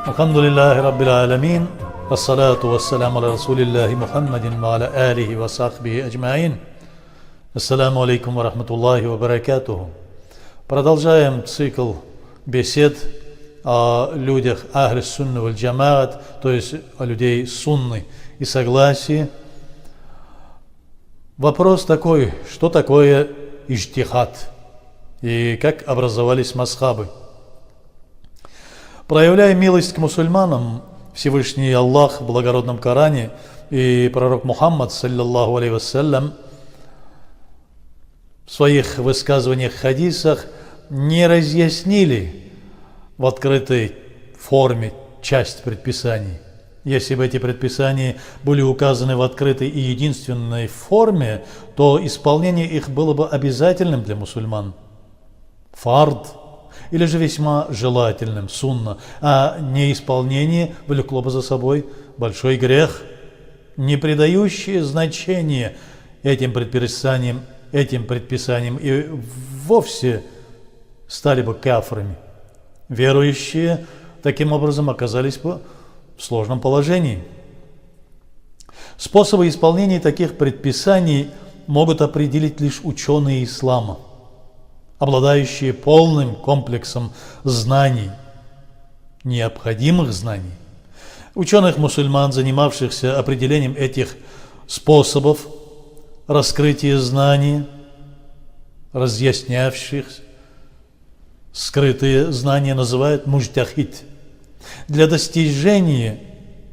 Алхамдулиллахи Раббил Аламин, ассалату вассаляму аля Расулиллахи Мухаммадин ва аля алихи ва сахбихи аджмаин. Ассаламу алейкум ва рахматуллахи ва баракатуху. Продолжаем цикл бесед о людях Ахли Сунны валь Джамаат, то есть о людей сунны и согласии. Вопрос такой, что такое иджтихад и как образовались мазхабы. Проявляя милость к мусульманам, Всевышний Аллах в благородном Коране и пророк Мухаммад, саллаллаху алейхи вассалям, в своих высказываниях, хадисах не разъяснили в открытой форме часть предписаний. Если бы эти предписания были указаны в открытой и единственной форме, то исполнение их было бы обязательным для мусульман. Фард. Или же весьма желательным, сунна, а неисполнение влекло бы за собой большой грех, не придающие значения этим предписаниям и вовсе стали бы кафрами. Верующие таким образом оказались бы в сложном положении. Способы исполнения таких предписаний могут определить лишь ученые ислама, обладающие полным комплексом знаний, необходимых знаний. Ученых-мусульман, занимавшихся определением этих способов раскрытия знаний, разъяснявших скрытые знания, называют муджтахид. Для достижения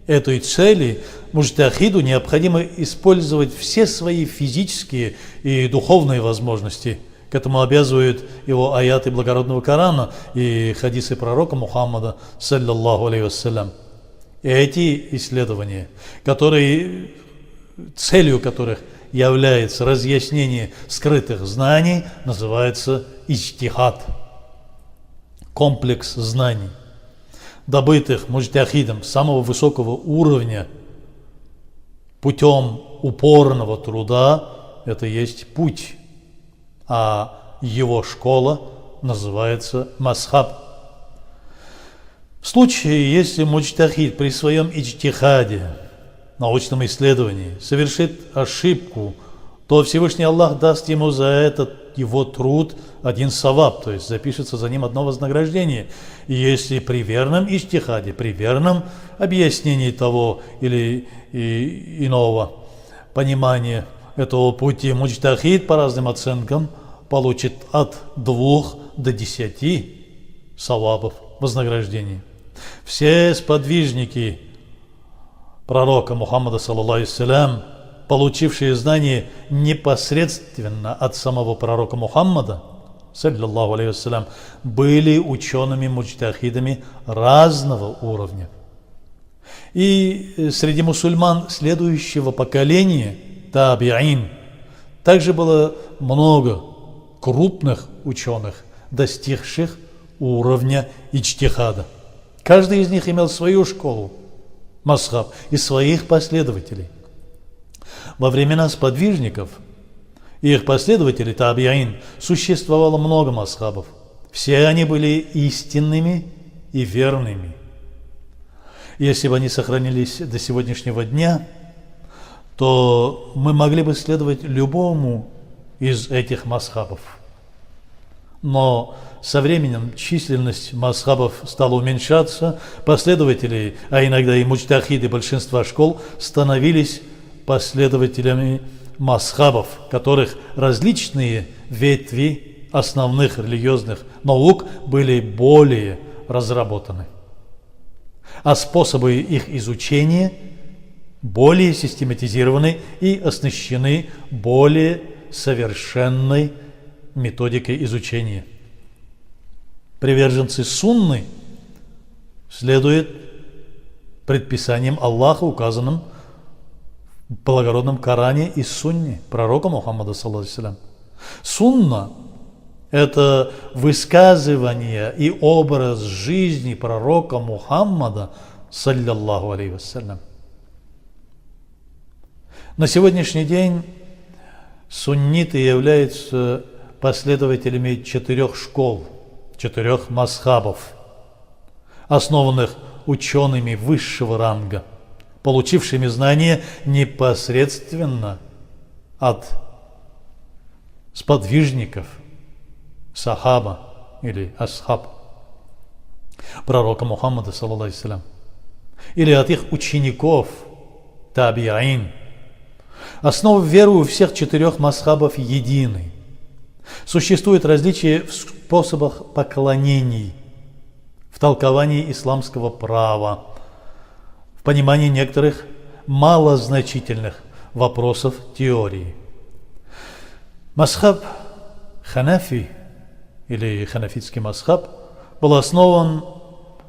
этой цели муджтахиду необходимо использовать все свои физические и духовные возможности. К этому обязывают его аяты благородного Корана и хадисы пророка Мухаммада, саллаллаху алейхи вассалям. И эти исследования, целью которых является разъяснение скрытых знаний, называется иджтихад, комплекс знаний, добытых муджтахидом самого высокого уровня путем упорного труда. Это есть путь. А его школа называется мазхаб. В случае, если муджтахид при своем иджтихаде, научном исследовании, совершит ошибку, то Всевышний Аллах даст ему за этот его труд один саваб, то есть запишется за ним одно вознаграждение. И если при верном иджтихаде, при верном объяснении того или иного понимания этого пути, муджтахид по разным оценкам получит от 2 до 10 савабов вознаграждений. Все сподвижники пророка Мухаммада, саллаллаху алейхи вассалям, получившие знания непосредственно от самого пророка Мухаммада, саллаллаху алейхи вассалям, были учеными-муджтахидами разного уровня. И среди мусульман следующего поколения, табиин, также было много крупных ученых, достигших уровня иджтихада. Каждый из них имел свою школу, мазхаб, и своих последователей. Во времена сподвижников и их последователей, табиин, существовало много мазхабов. Все они были истинными и верными. Если бы они сохранились до сегодняшнего дня, то мы могли бы следовать любому из этих мазхабов. Но со временем численность мазхабов стала уменьшаться, последователи, а иногда и муджтахиды большинства школ становились последователями мазхабов, которых различные ветви основных религиозных наук были более разработаны, а способы их изучения более систематизированы и оснащены более совершенной методикой изучения. Приверженцы сунны следуют предписаниям Аллаха, указанным в благородном Коране и сунне пророка Мухаммада, саллаллаху алейхи вассалям. Сунна – это высказывание и образ жизни пророка Мухаммада, саллаллаху алейхи вассалям. На сегодняшний день сунниты являются последователями 4 школ, 4 мазхабов, основанных учеными высшего ранга, получившими знания непосредственно от сподвижников, сахаба или асхаб, пророка Мухаммада, саллаллаху алейхи, или от их учеников, табиаин. Основа веры у всех 4 мазхабов едины. Существует различие в способах поклонений, в толковании исламского права, в понимании некоторых малозначительных вопросов теории. Мазхаб ханафи или ханафитский мазхаб был основан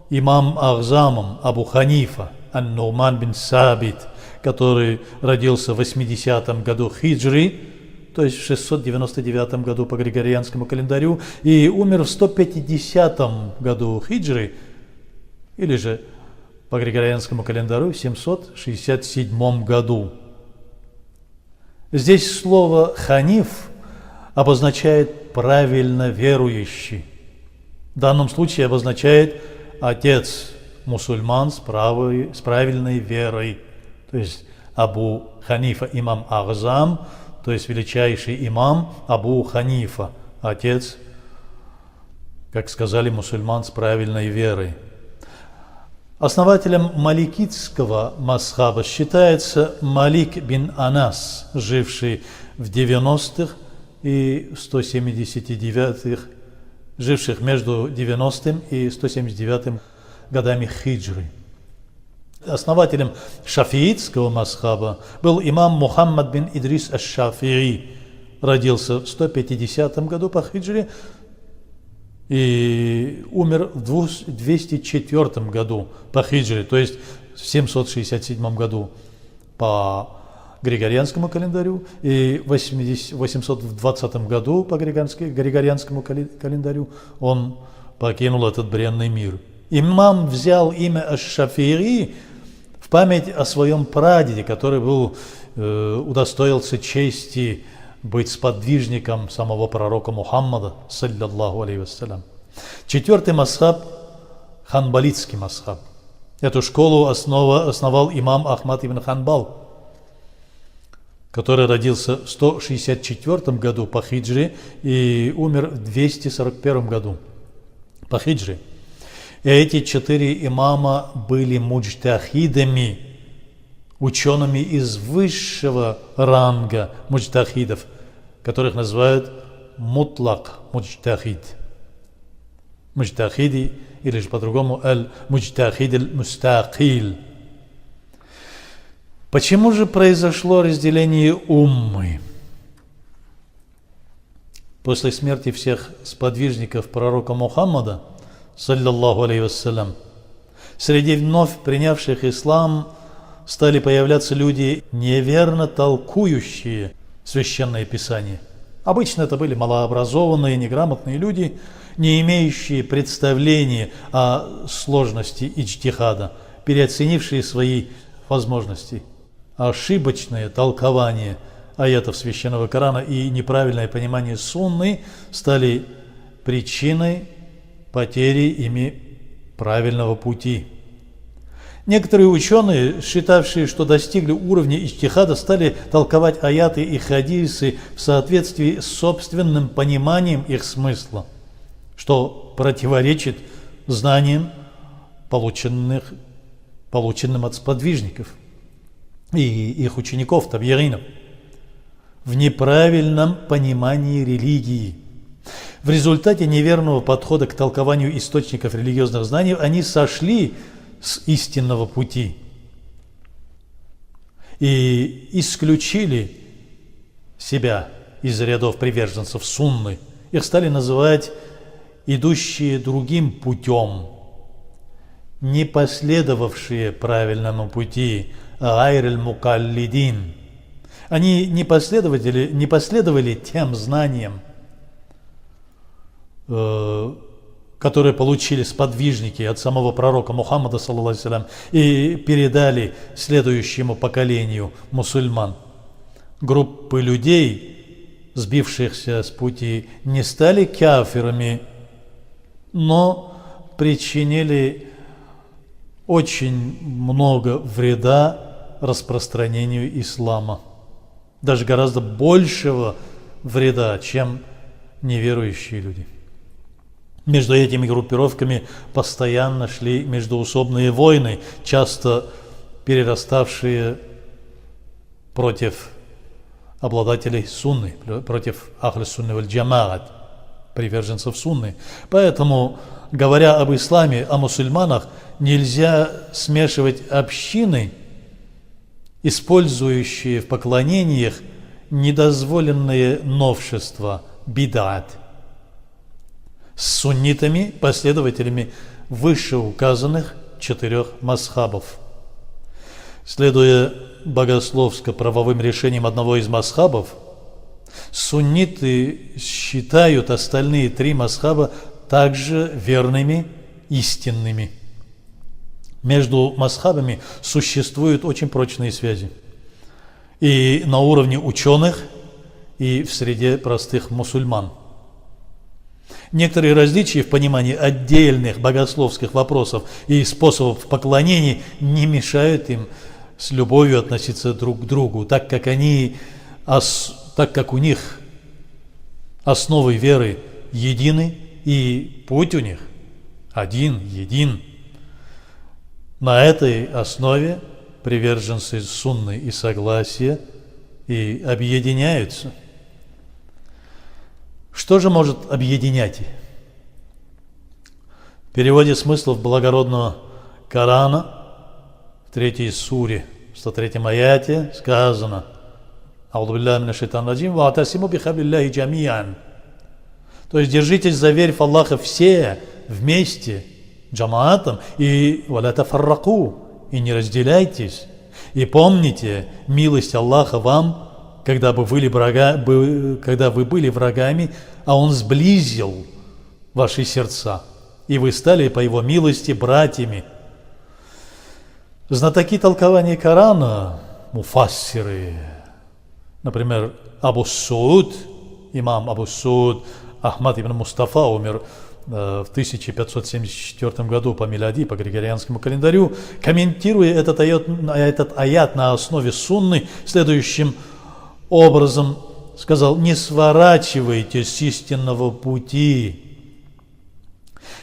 имам Ахзамом Абу Ханифа ан-Нуман бин Сабит, который родился в 80-м году хиджри, то есть в 699 году по григорианскому календарю, и умер в 150 году хиджри, или же по григорианскому календарю в 767 году. Здесь слово «ханиф» обозначает «правильно верующий». В данном случае обозначает «отец мусульман с правильной верой», то есть Абу Ханифа имам Ахзам, то есть величайший имам Абу Ханифа, отец, как сказали, мусульман с правильной верой. Основателем маликитского мазхаба считается Малик бин Анас, живший в 90-х и 179-х, живших между 90-м и 179-м годами хиджры. Основателем шафиитского мазхаба был имам Мухаммад бин Идрис аш-Шафии, родился в 150 году по хиджре и умер в 204 году по хиджре, то есть в 767 году по григорианскому календарю и в 820 году по григорианскому календарю он покинул этот бренный мир. Имам взял имя аш-Шафии в память о своем прадеде, который удостоился чести быть сподвижником самого пророка Мухаммада, саллаллаху алейхи вассалям. 4-й мазхаб – ханбалитский мазхаб. Эту школу основал имам Ахмад ибн Ханбал, который родился в 164 году по хиджре и умер в 241 году по хиджре. И эти 4 имама были муджтахидами, учеными из высшего ранга муджтахидов, которых называют мутлак муджтахид. Муджтахиди, или же по-другому аль-муджтахид аль-мустакил. Почему же произошло разделение уммы? После смерти всех сподвижников пророка Мухаммада, саллаллаху алейхи вассалям, среди вновь принявших ислам стали появляться люди, неверно толкующие священное писание. Обычно это были малообразованные, неграмотные люди, не имеющие представления о сложности иджтихада, переоценившие свои возможности. Ошибочное толкование аятов священного Корана и неправильное понимание сунны стали причиной потери ими правильного пути. Некоторые ученые, считавшие, что достигли уровня иджтихада, стали толковать аяты и хадисы в соответствии с собственным пониманием их смысла, что противоречит знаниям, полученным от сподвижников и их учеников, табьиринов, в неправильном понимании религии. В результате неверного подхода к толкованию источников религиозных знаний они сошли с истинного пути и исключили себя из рядов приверженцев сунны. Их стали называть идущие другим путем, не последовавшие правильному пути, гайр-аль-мукаллидин. Они не последовали тем знаниям, которые получили сподвижники от самого пророка Мухаммада, саллаллаху алейхи вассалям, и передали следующему поколению мусульман. Группы людей, сбившихся с пути, не стали кафирами, но причинили очень много вреда распространению ислама. Даже гораздо большего вреда, чем неверующие люди. Между этими группировками постоянно шли междоусобные войны, часто перераставшие против обладателей сунны, против ахль сунны валь джамаат, приверженцев сунны. Поэтому, говоря об исламе, о мусульманах, нельзя смешивать общины, использующие в поклонениях недозволенные новшества, бидат, с суннитами, последователями вышеуказанных 4 мазхабов. Следуя богословско-правовым решениям одного из мазхабов, сунниты считают остальные 3 мазхаба также верными, истинными. Между мазхабами существуют очень прочные связи. И на уровне ученых, и в среде простых мусульман. Некоторые различия в понимании отдельных богословских вопросов и способов поклонений не мешают им с любовью относиться друг к другу, так как у них основы веры едины и путь у них один, един. На этой основе приверженцы сунны и согласия и объединяются. Что же может объединять? В переводе смыслов благородного Корана в 3 суре, в 103 аяте сказано: «Аузу биллахи минаш шайтанир раджим, ва'тасиму бихаблиллахи джами'ан». То есть держитесь за верь в Аллаха все вместе, джамаатом, и «валя тафарраку», и не разделяйтесь. И помните милость Аллаха вам, когда вы были врагами, а Он сблизил ваши сердца, и вы стали по Его милости братьями. Знатоки толкования Корана, муфассиры, например, имам Абу Сууд Ахмад ибн Мустафа умер в 1574 году по милади, по григорианскому календарю, комментируя этот аят на основе сунны следующим образом сказал: «Не сворачивайтесь с истинного пути,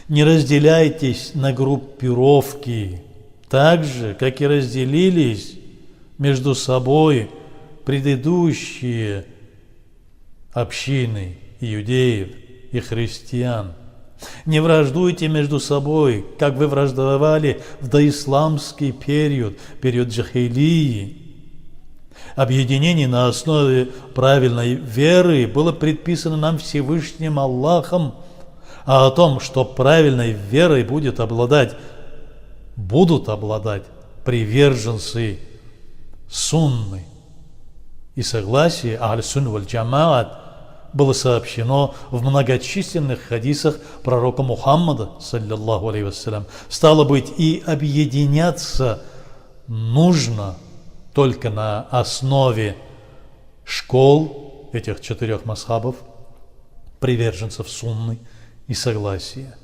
не разделяйтесь на группировки, так же, как и разделились между собой предыдущие общины иудеев и христиан. Не враждуйте между собой, как вы враждовали в доисламский период джахилии. Объединение на основе правильной веры было предписано нам Всевышним Аллахом, а о том, что правильной верой будут обладать приверженцы сунны и согласия ахль-сунна валь-джамаат, было сообщено в многочисленных хадисах пророка Мухаммада, саллиллаху алейхи вассалям. Стало быть, и объединяться нужно только на основе школ этих 4 мазхабов, приверженцев сунны и согласия.